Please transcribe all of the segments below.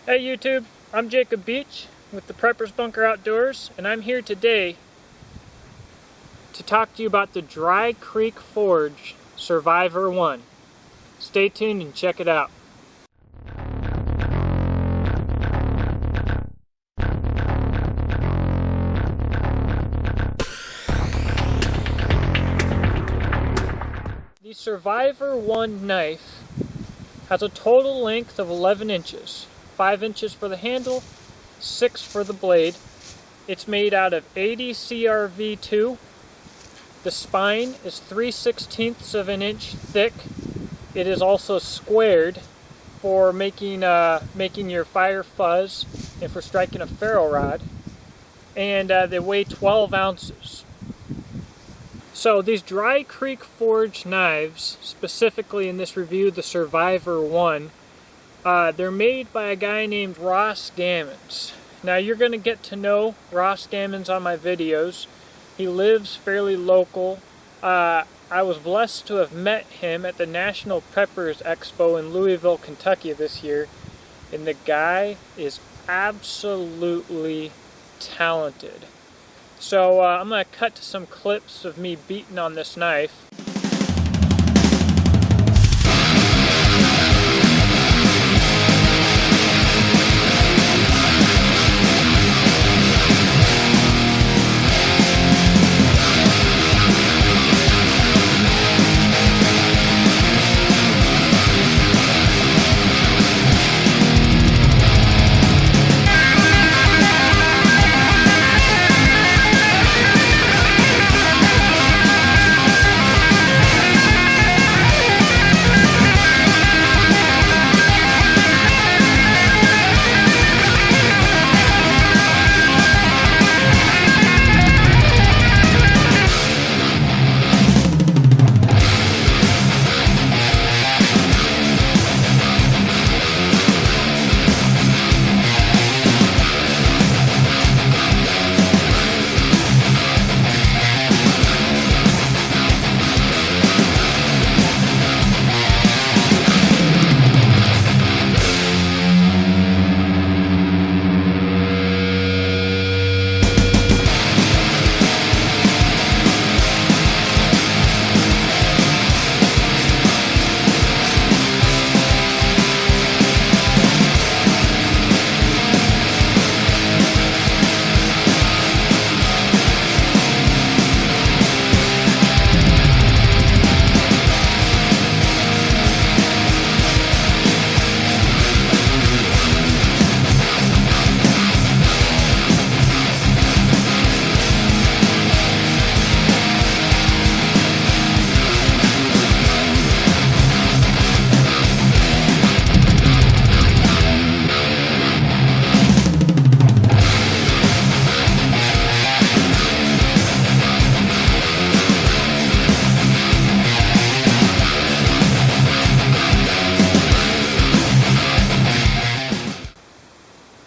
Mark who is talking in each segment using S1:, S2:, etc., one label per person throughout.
S1: Hey YouTube, I'm Jacob Beach with the Preppers Bunker Outdoors, and I'm here today to talk to you about the Dry Creek Forge Survivor 1. Stay tuned and check it out. The Survivor 1 knife has a total length of 11 inches. 5 inches for the handle, 6 for the blade. It's made out of 80 CRV2. The spine is 3/16 of an inch thick. It is also squared for making your fire fuzz and for striking a ferro rod. And they weigh 12 ounces. So these Dry Creek Forge knives, specifically in this review, the Survivor 1, they're made by a guy named Ross Gammons. Now you're going to get to know Ross Gammons on my videos. He lives fairly local. I was blessed to have met him at the National Preppers Expo in Louisville, Kentucky this year. And the guy is absolutely talented. So I'm going to cut to some clips of me beating on this knife.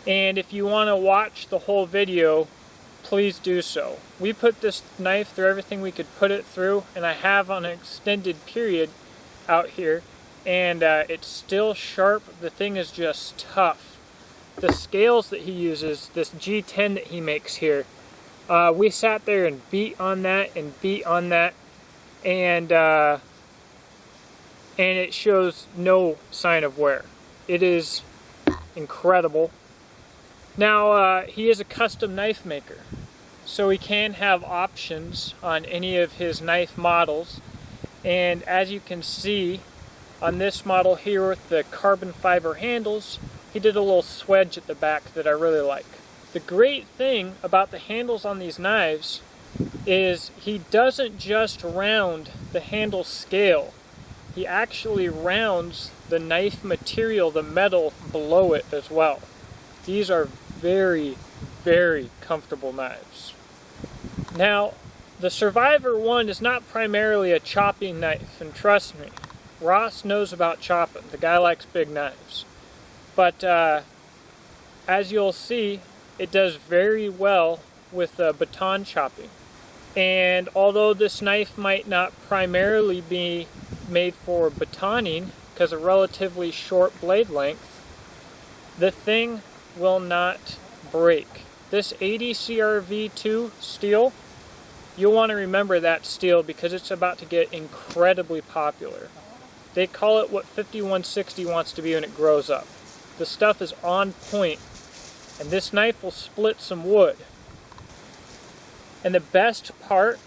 S1: And if you want to watch the whole video, please do so. We put this knife through everything we could put it through, and I have on an extended period out here, and it's still sharp. The thing is just tough. The scales that he uses, this G10 that he makes here, we sat there and beat on that and beat on that, and it shows no sign of wear. It is incredible. Now, he is a custom knife maker, so he can have options on any of his knife models. And as you can see on this model here with the carbon fiber handles, he did a little swedge at the back that I really like. The great thing about the handles on these knives is he doesn't just round the handle scale. He actually rounds the knife material, the metal below it as well. These are very, very comfortable knives. Now, the Survivor 1 is not primarily a chopping knife, and trust me, Ross knows about chopping. The guy likes big knives. But as you'll see, it does very well with baton chopping. And although this knife might not primarily be made for batoning because of relatively short blade length, The thing will not break. This 80 CRV2 steel, you'll want to remember that steel because it's about to get incredibly popular. They call it what 5160 wants to be when it grows up. The stuff is on point, and this knife will split some wood. And the best part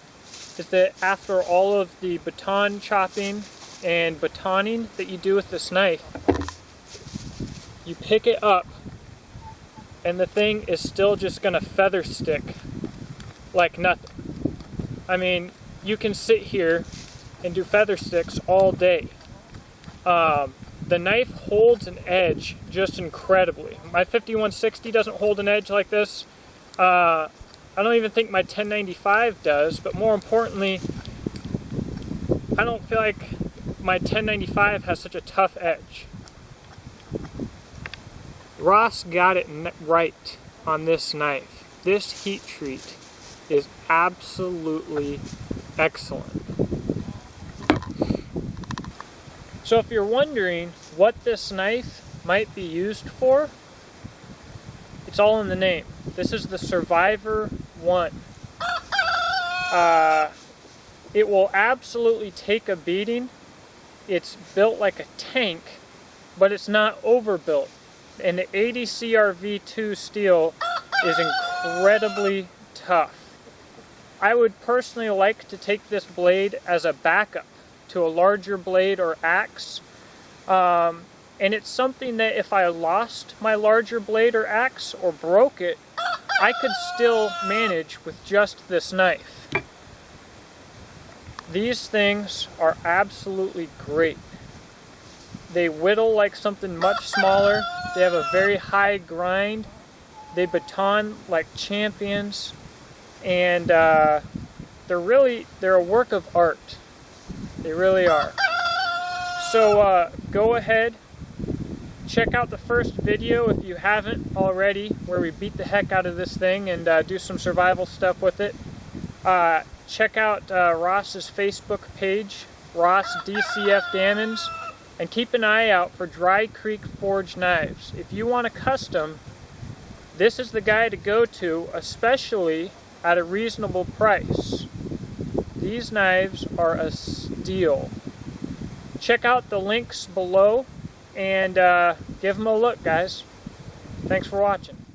S1: is that after all of the baton chopping and batoning that you do with this knife, you pick it up and the thing is still just going to feather stick like nothing. I mean, you can sit here and do feather sticks all day. The knife holds an edge just incredibly. My 5160 doesn't hold an edge like this. I don't even think my 1095 does, but more importantly, I don't feel like my 1095 has such a tough edge. Ross got it right on this knife. This heat treat is absolutely excellent. So if you're wondering what this knife might be used for, it's all in the name. This is the Survivor 1. It will absolutely take a beating. It's built like a tank, but it's not overbuilt. And the 80 CRV2 steel is incredibly tough. I would personally like to take this blade as a backup to a larger blade or axe. And it's something that if I lost my larger blade or axe or broke it, I could still manage with just this knife. These things are absolutely great. They whittle like something much smaller. They have a very high grind. They baton like champions. And they're a work of art. They really are. So go ahead, check out the first video if you haven't already, where we beat the heck out of this thing and do some survival stuff with it. Check out Ross's Facebook page, Ross DCF Dammons, and keep an eye out for Dry Creek Forge knives. If you want a custom, this is the guy to go to, especially at a reasonable price. These knives are a steal. Check out the links below and give them a look, guys. Thanks for watching.